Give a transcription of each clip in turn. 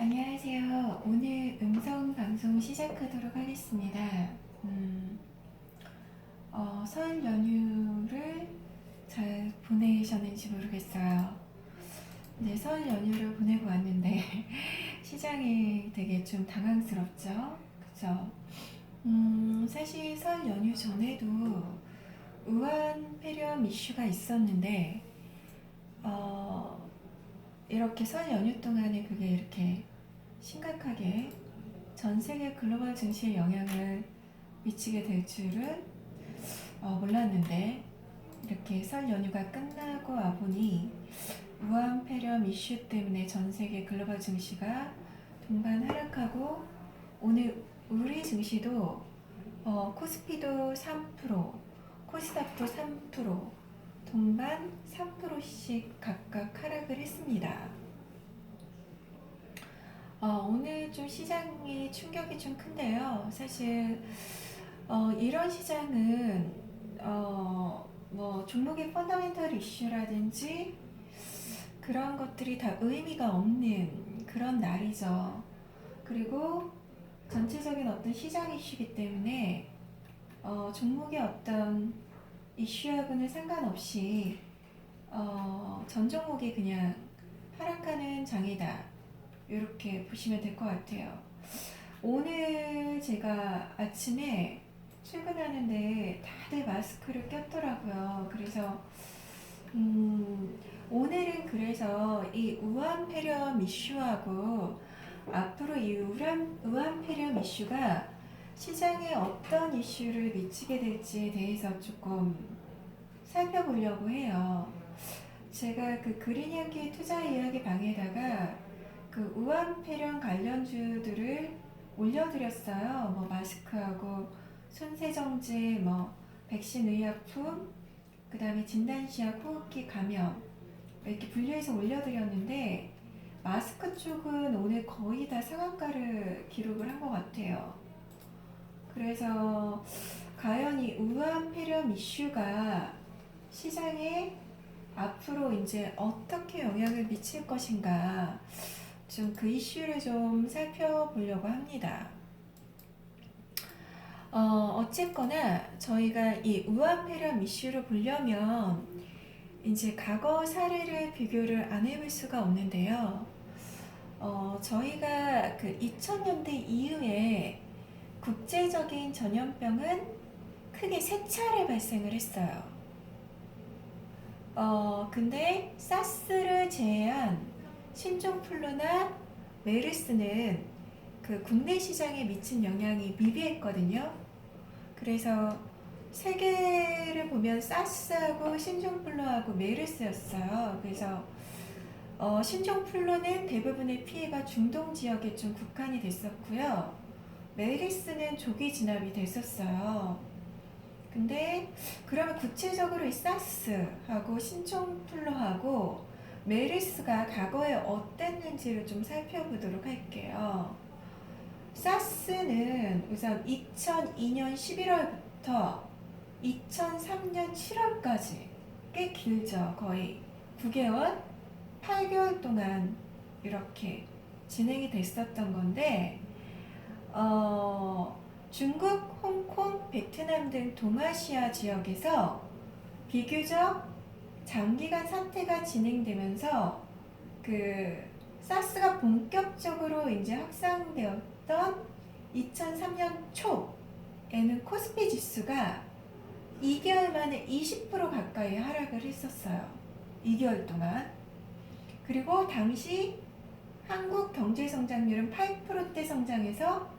안녕하세요. 오늘 음성 방송 시작하도록 하겠습니다. 설 연휴를 잘 보내셨는지 모르겠어요. 네, 설 연휴를 보내고 왔는데 시장이 되게 좀 당황스럽죠? 그죠? 사실 설 연휴 전에도 우한 폐렴 이슈가 있었는데 이렇게 설 연휴 동안에 그게 이렇게 심각하게 전 세계 글로벌 증시에 영향을 미치게 될 줄은 몰랐는데 이렇게 설 연휴가 끝나고 와보니 우한 폐렴 이슈 때문에 전 세계 글로벌 증시가 동반 하락하고 오늘 우리 증시도 코스피도 3%, 코스닥도 3%, 동반 3%씩 각각 하락을 했습니다. 오늘 좀 시장이 충격이 좀 큰데요. 사실 이런 시장은 뭐 종목의 펀더멘털 이슈라든지 그런 것들이 다 의미가 없는 그런 날이죠. 그리고 전체적인 어떤 시장 이슈이기 때문에 종목의 어떤 이슈하고는 상관없이 전 종목이 그냥 하락하는 장이다. 이렇게 보시면 될 것 같아요. 오늘 제가 아침에 출근하는데 다들 마스크를 꼈더라고요. 그래서 오늘은 그래서 이 우한 폐렴 이슈하고 앞으로 이 우한 폐렴 이슈가 시장에 어떤 이슈를 미치게 될지에 대해서 조금 살펴보려고 해요. 제가 그 그린이야기 투자 이야기 방에다가 그 우한 폐렴 관련주들을 올려드렸어요. 뭐 마스크하고 손세정제, 뭐 백신 의약품, 그 다음에 진단시약 호흡기 감염 이렇게 분류해서 올려드렸는데 마스크 쪽은 오늘 거의 다 상한가를 기록을 한 것 같아요. 그래서 과연 이 우한 폐렴 이슈가 시장에 앞으로 이제 어떻게 영향을 미칠 것인가 좀 그 이슈를 좀 살펴보려고 합니다. 어쨌거나 저희가 이 우한 폐렴 이슈를 보려면 이제 과거 사례를 비교를 안 해볼 수가 없는데요. 저희가 그 2000년대 이후에 국제적인 전염병은 크게 세 차례 발생을 했어요. 근데 사스를 제외한 신종플루나 메르스는 그 국내 시장에 미친 영향이 미비했거든요. 그래서 세계를 보면 사스하고 신종플루하고 메르스였어요. 그래서 신종플루는 대부분의 피해가 중동 지역에 좀 국한이 됐었고요. 메르스는 조기 진압이 됐었어요. 근데 그러면 구체적으로 이 사스하고 신종플루하고 메르스가 과거에 어땠는지를 좀 살펴보도록 할게요. 사스는 우선 2002년 11월부터 2003년 7월까지 꽤 길죠. 거의 9개월, 8개월 동안 이렇게 진행이 됐었던 건데 중국, 홍콩, 베트남 등 동아시아 지역에서 비교적 장기간 사태가 진행되면서 그 사스가 본격적으로 이제 확산되었던 2003년 초에는 코스피 지수가 2개월 만에 20% 가까이 하락을 했었어요. 2개월 동안. 그리고 당시 한국 경제 성장률은 8%대 성장해서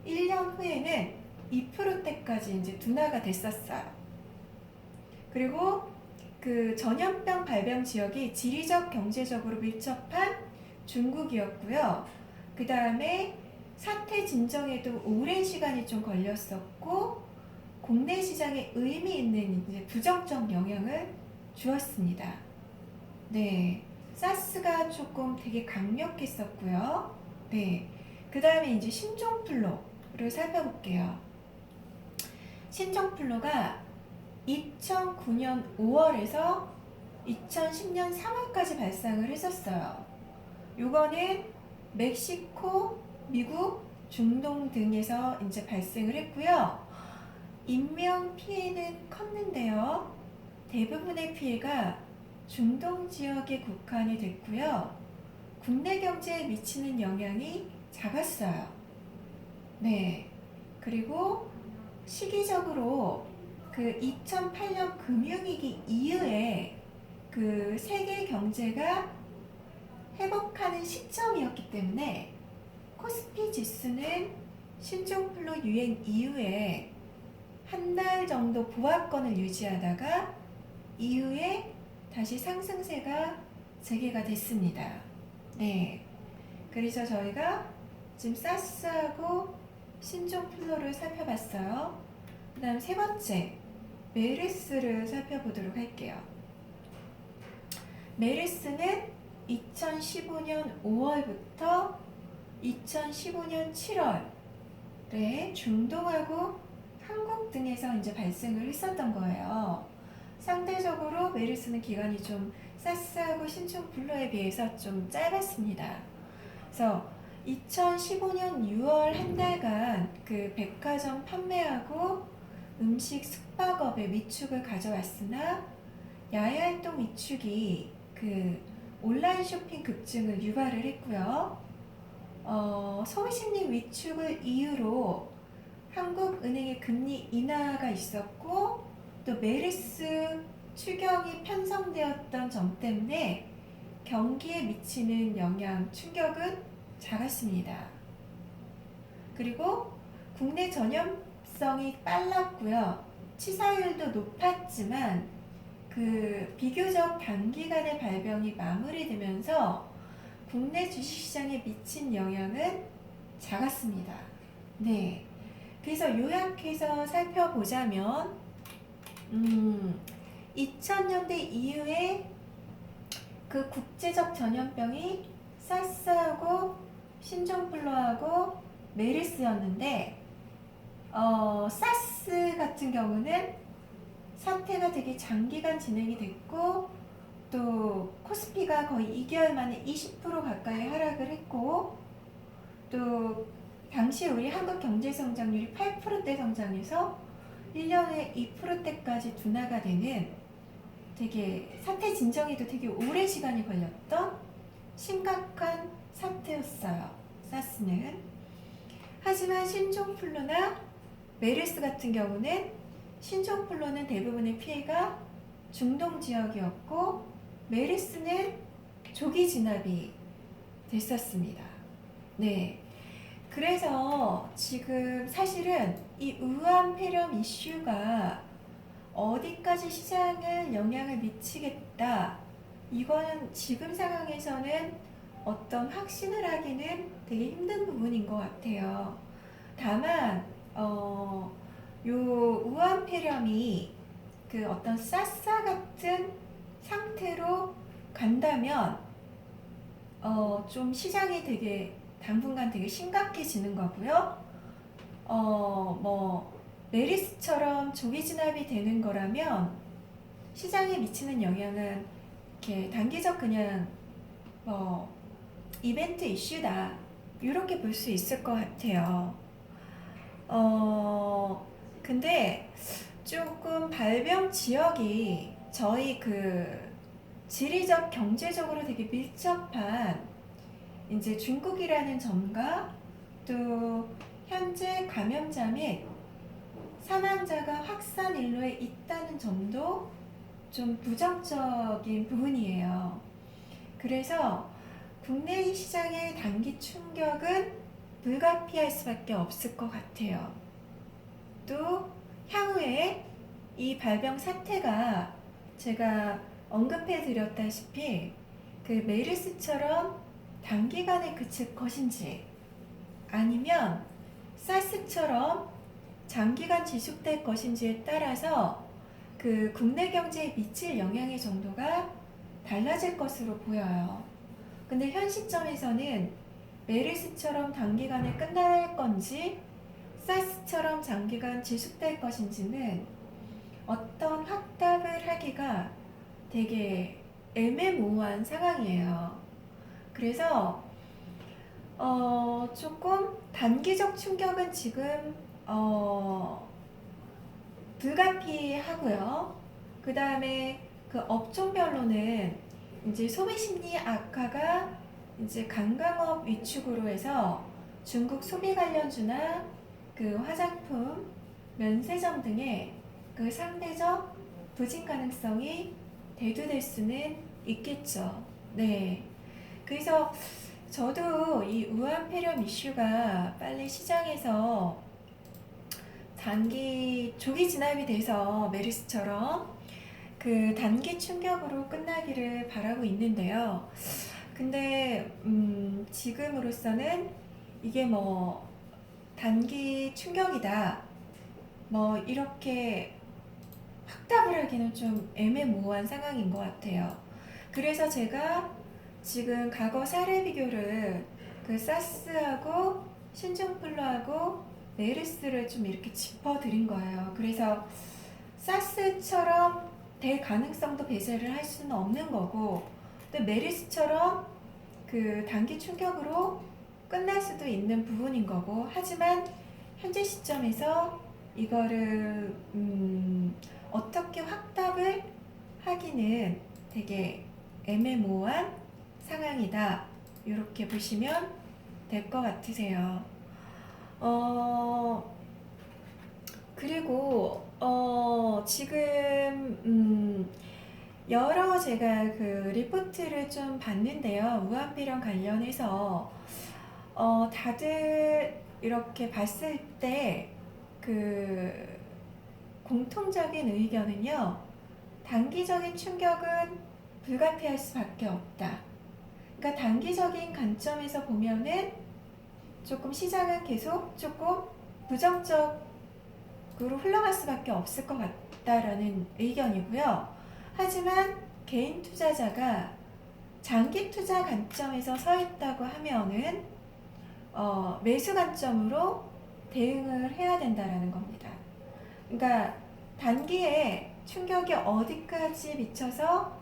1년 후에는 2%대까지 이제 둔화가 됐었어요. 그리고 그 전염병 발병 지역이 지리적 경제적으로 밀접한 중국이었고요. 그 다음에 사태 진정에도 오랜 시간이 좀 걸렸었고 국내 시장에 의미 있는 이제 부정적 영향을 주었습니다. 네, 사스가 조금 되게 강력했었고요. 네, 그 다음에 이제 신종플루를 살펴볼게요. 신종플루가 2009년 5월에서 2010년 3월까지 발생을 했었어요. 요거는 멕시코, 미국, 중동 등에서 이제 발생을 했고요. 인명 피해는 컸는데요. 대부분의 피해가 중동 지역에 국한이 됐고요. 국내 경제에 미치는 영향이 작았어요. 네. 그리고 시기적으로 그 2008년 금융위기 이후에 그 세계 경제가 회복하는 시점이었기 때문에 코스피 지수는 신종플루 유행 이후에 한 달 정도 보합권을 유지하다가 이후에 다시 상승세가 재개가 됐습니다. 네. 그래서 저희가 지금 사스하고 신종플루를 살펴봤어요. 그 다음 세 번째, 메르스를 살펴보도록 할게요. 메르스는 2015년 5월부터 2015년 7월에 중동하고 한국 등에서 이제 발생을 했었던 거예요. 상대적으로 메르스는 기간이 좀 사스하고 신종플루에 비해서 좀 짧았습니다. 그래서 2015년 6월 한 달간 그 백화점 판매하고 음식 숙박업의 위축을 가져왔으나 야외활동 위축이 그 온라인 쇼핑 급증을 유발을 했고요. 소비심리 위축을 이유로 한국은행의 금리 인하가 있었고 또 메르스 추경이 편성되었던 점 때문에 경기에 미치는 영향, 충격은 작았습니다. 그리고 국내 전염성이 빨랐고요. 치사율도 높았지만 그 비교적 단기간에 발병이 마무리되면서 국내 주식시장에 미친 영향은 작았습니다. 네. 그래서 요약해서 살펴보자면 2000년대 이후에 그 국제적 전염병이 사스하고 신종플루하고 메르스였는데 사스 같은 경우는 사태가 되게 장기간 진행이 됐고 또 코스피가 거의 2개월 만에 20% 가까이 하락을 했고 또 당시 우리 한국 경제 성장률이 8%대 성장해서 1년에 2%대까지 둔화가 되는 되게 사태 진정에도 되게 오랜 시간이 걸렸던 심각한 사태였어요. 사스는. 하지만 신종플루나 메르스 같은 경우는 신종플루는 대부분의 피해가 중동 지역이었고 메르스는 조기 진압이 됐었습니다. 네. 그래서 지금 사실은 이 우한 폐렴 이슈가 어디까지 시장을 영향을 미치겠다. 이거는 지금 상황에서는 어떤 확신을 하기는 되게 힘든 부분인 것 같아요. 다만 요 우한 폐렴이 그 어떤 사사 같은 상태로 간다면 좀 시장이 되게 당분간 되게 심각해지는 거고요. 메르스처럼 조기 진압이 되는 거라면 시장에 미치는 영향은 이렇게 단기적 그냥 이벤트 이슈다. 이렇게 볼 수 있을 것 같아요. 근데 조금 발병 지역이 저희 그 지리적 경제적으로 되게 밀접한 이제 중국이라는 점과 또 현재 감염자 및 사망자가 확산 일로에 있다는 점도 좀 부정적인 부분이에요. 그래서 국내 시장의 단기 충격은 불가피할 수밖에 없을 것 같아요. 또 향후에 이 발병 사태가 제가 언급해 드렸다시피 그 메르스처럼 단기간에 그칠 것인지 아니면 사스처럼 장기간 지속될 것인지에 따라서 그 국내 경제에 미칠 영향의 정도가 달라질 것으로 보여요. 근데 현 시점에서는 메르스처럼 단기간에 끝날 건지 사스처럼 장기간 지속될 것인지는 어떤 확답을 하기가 되게 애매모호한 상황이에요. 그래서 조금 단기적 충격은 지금 불가피하고요. 그 다음에 그 업종별로는 이제 소비심리 악화가 이제 관광업 위축으로 해서 중국 소비 관련주나 그 화장품, 면세점 등의 그 상대적 부진 가능성이 대두될 수는 있겠죠. 네. 그래서 저도 이 우한 폐렴 이슈가 빨리 시장에서 조기 진압이 돼서 메르스처럼 그 단기 충격으로 끝나기를 바라고 있는데요. 근데 지금으로서는 이게 뭐 단기 충격이다 뭐 이렇게 확답을 하기는 좀 애매모호한 상황인 것 같아요. 그래서 제가 지금 과거 사례 비교를 그 사스하고 신종플루하고 메르스를 좀 이렇게 짚어드린 거예요. 그래서 사스처럼 될 가능성도 배제를 할 수는 없는 거고, 또 메르스처럼 그 단기 충격으로 끝날 수도 있는 부분인 거고, 하지만 현재 시점에서 이거를 어떻게 확답을 하기는 되게 애매모호한 상황이다. 이렇게 보시면 될 것 같으세요. 그리고 지금 여러 제가 그 리포트를 좀 봤는데요. 우한폐렴 관련해서 다들 이렇게 봤을 때 그 공통적인 의견은요. 단기적인 충격은 불가피할 수밖에 없다. 그러니까 단기적인 관점에서 보면은 조금 시장은 계속 조금 부정적으로 흘러갈 수밖에 없을 것 같다라는 의견이고요. 하지만 개인 투자자가 장기 투자 관점에서 서 있다고 하면은 매수 관점으로 대응을 해야 된다라는 겁니다. 그러니까 단기에 충격이 어디까지 미쳐서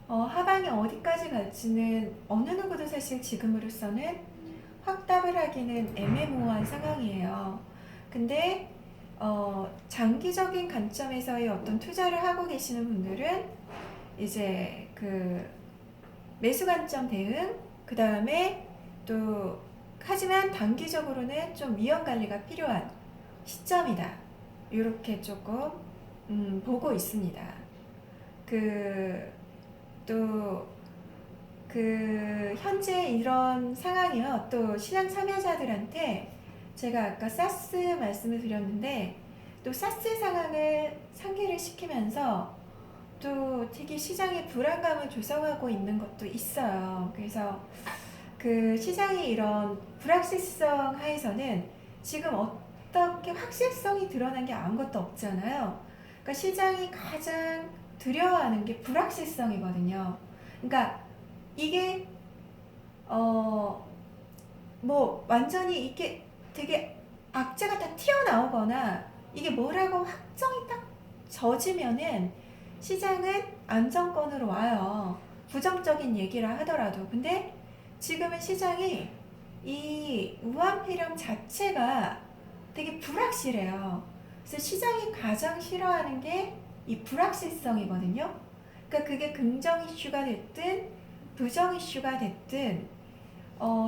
하방이 어디까지 갈지는 어느 누구도 사실 지금으로서는 확답을 하기는 애매모호한 상황이에요. 근데 장기적인 관점에서의 어떤 투자를 하고 계시는 분들은 이제 그 매수 관점 대응, 그 다음에 또 하지만 단기적으로는 좀 위험 관리가 필요한 시점이다. 이렇게 조금 보고 있습니다. 현재 이런 상황이요. 또 시장 참여자들한테 제가 아까 사스 말씀을 드렸는데 또 사스 상황을 상기를 시키면서 또 되게 시장에 불안감을 조성하고 있는 것도 있어요. 그래서 그 시장이 이런 불확실성 하에서는 지금 어떻게 확실성이 드러난 게 아무것도 없잖아요. 그러니까 시장이 가장 두려워하는 게 불확실성이거든요. 그러니까 이게 뭐 완전히 이게 되게 악재가 다 튀어나오거나 이게 뭐라고 확정이 딱 져지면은 시장은 안정권으로 와요. 부정적인 얘기라 하더라도. 근데 지금은 시장이 이 우한폐렴 자체가 되게 불확실해요. 그래서 시장이 가장 싫어하는 게 이 불확실성이거든요. 그러니까 그게 긍정 이슈가 됐든 부정 이슈가 됐든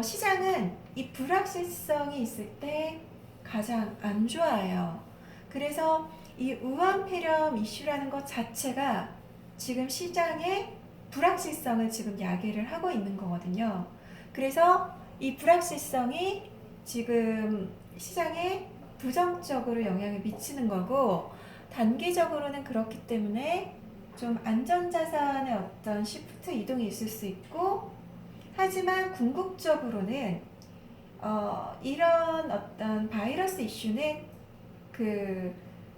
시장은 이 불확실성이 있을 때 가장 안 좋아해요. 그래서 이 우한폐렴 이슈라는 것 자체가 지금 시장의 불확실성을 지금 야기를 하고 있는 거거든요. 그래서 이 불확실성이 지금 시장에 부정적으로 영향을 미치는 거고, 단기적으로는 그렇기 때문에 좀 안전자산의 어떤 시프트 이동이 있을 수 있고, 하지만 궁극적으로는 이런 어떤 바이러스 이슈는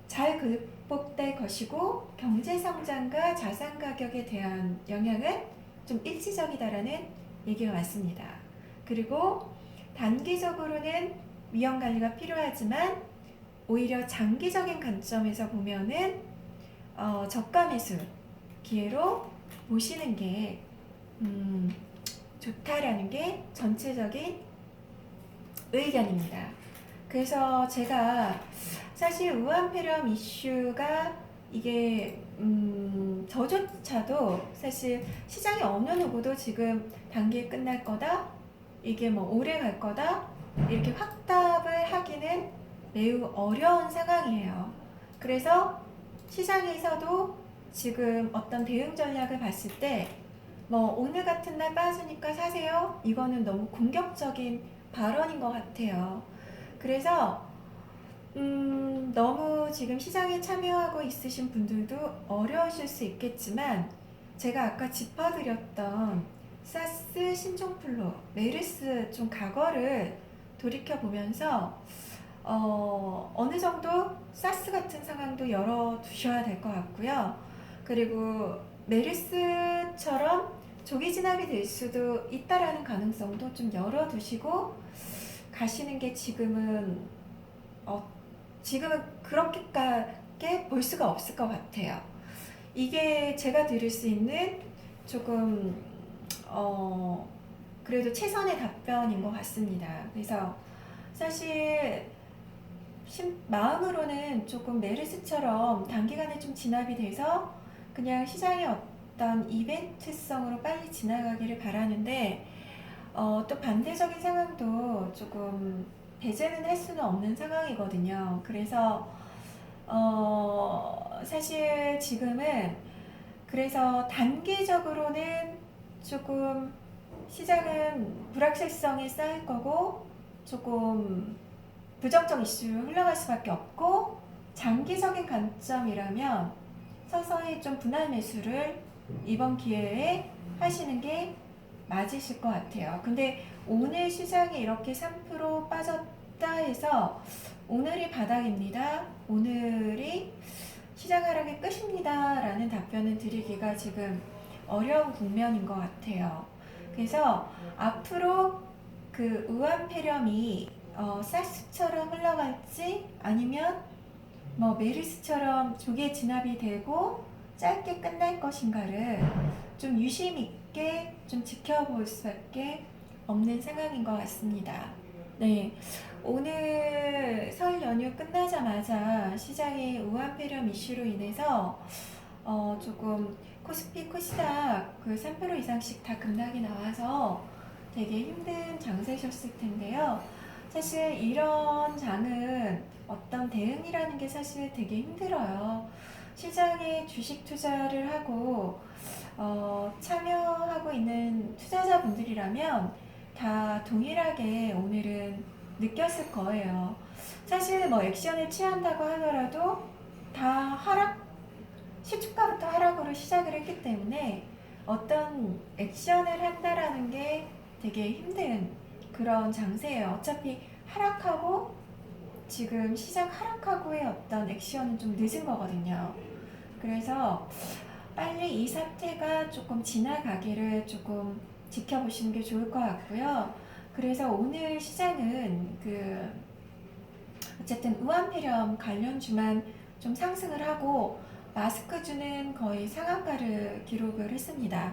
잘 극복될 것이고 경제 성장과 자산 가격에 대한 영향은 좀 일시적이다라는 얘기가 맞습니다. 그리고 단기적으로는 위험 관리가 필요하지만 오히려 장기적인 관점에서 보면은 저가 매수 기회로 보시는 게 좋다라는 게 전체적인 의견입니다. 그래서 제가 사실 우한폐렴 이슈가 이게 저조차도 사실 시장의 어느 누구도 지금 단기 끝날 거다, 이게 뭐 오래 갈 거다, 이렇게 확답을 하기는 매우 어려운 상황이에요. 그래서 시장에서도 지금 어떤 대응 전략을 봤을 때 뭐 오늘 같은 날 빠지니까 사세요, 이거는 너무 공격적인 발언인 것 같아요. 그래서 너무 지금 시장에 참여하고 있으신 분들도 어려우실 수 있겠지만, 제가 아까 짚어드렸던 사스, 신종플루, 메르스 좀 과거를 돌이켜보면서 어느 정도 사스 같은 상황도 열어두셔야 될 것 같고요. 그리고 메르스처럼 조기 진압이 될 수도 있다라는 가능성도 좀 열어두시고 가시는 게 지금은 그렇게까지 볼 수가 없을 것 같아요. 이게 제가 드릴 수 있는 조금 그래도 최선의 답변인 것 같습니다. 그래서 사실 마음으로는 조금 메르스처럼 단기간에 좀 진압이 돼서 그냥 시장의 어떤 이벤트성으로 빨리 지나가기를 바라는데, 또 반대적인 상황도 조금 배제는 할 수는 없는 상황이거든요. 그래서 사실 지금은 그래서 단기적으로는 조금 시장은 불확실성이 쌓일 거고 조금 부정적 이슈로 흘러갈 수밖에 없고, 장기적인 관점이라면 서서히 좀 분할 매수를 이번 기회에 하시는 게 맞으실 것 같아요. 근데 오늘 시장이 이렇게 3% 빠졌다 해서 오늘이 바닥입니다, 오늘이 시장 하락의 끝입니다 라는 답변을 드리기가 지금 어려운 국면인 것 같아요. 그래서 앞으로 그 우한폐렴이 사스처럼 흘러갈지 아니면 뭐 메르스처럼 조기에 진압이 되고 짧게 끝날 것인가를 좀 유심 있게 좀 지켜볼 수밖에 없는 상황인 것 같습니다. 네, 오늘 설 연휴 끝나자마자 시장의 우한폐렴 이슈로 인해서 조금 코스피, 코스닥 그 3% 이상씩 다 급락이 나와서 되게 힘든 장세셨을 텐데요. 사실 이런 장은 어떤 대응이라는 게 사실 되게 힘들어요. 시장에 주식 투자를 하고 참여하고 있는 투자자분들이라면 다 동일하게 오늘은 느꼈을 거예요. 사실 뭐 액션을 취한다고 하더라도 다 시초가부터 하락으로 시작을 했기 때문에 어떤 액션을 한다라는 게 되게 힘든 그런 장세예요. 어차피 하락하고 지금 시장 하락하고의 어떤 액션은 좀 늦은 거거든요. 그래서 빨리 이 사태가 조금 지나가기를 조금 지켜보시는 게 좋을 것 같고요. 그래서 오늘 시장은 어쨌든 우한폐렴 관련주만 좀 상승을 하고 마스크주는 거의 상한가를 기록을 했습니다.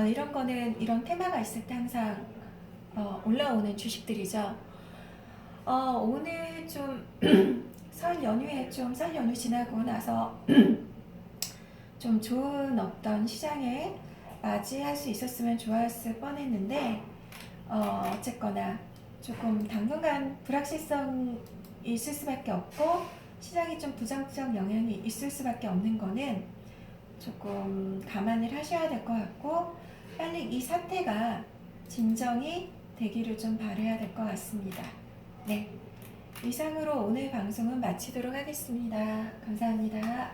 이런 거는 이런 테마가 있을 때 항상 올라오는 주식들이죠. 오늘 좀 설 연휴 지나고 나서 좀 좋은 어떤 시장에 맞이할 수 있었으면 좋았을 뻔했는데, 어쨌거나 조금 당분간 불확실성이 있을 수밖에 없고 시장이 좀 부정적 영향이 있을 수밖에 없는 거는 조금 감안을 하셔야 될 것 같고, 빨리 이 사태가 진정이 되기를 좀 바라야 될 것 같습니다. 네, 이상으로 오늘 방송은 마치도록 하겠습니다. 감사합니다.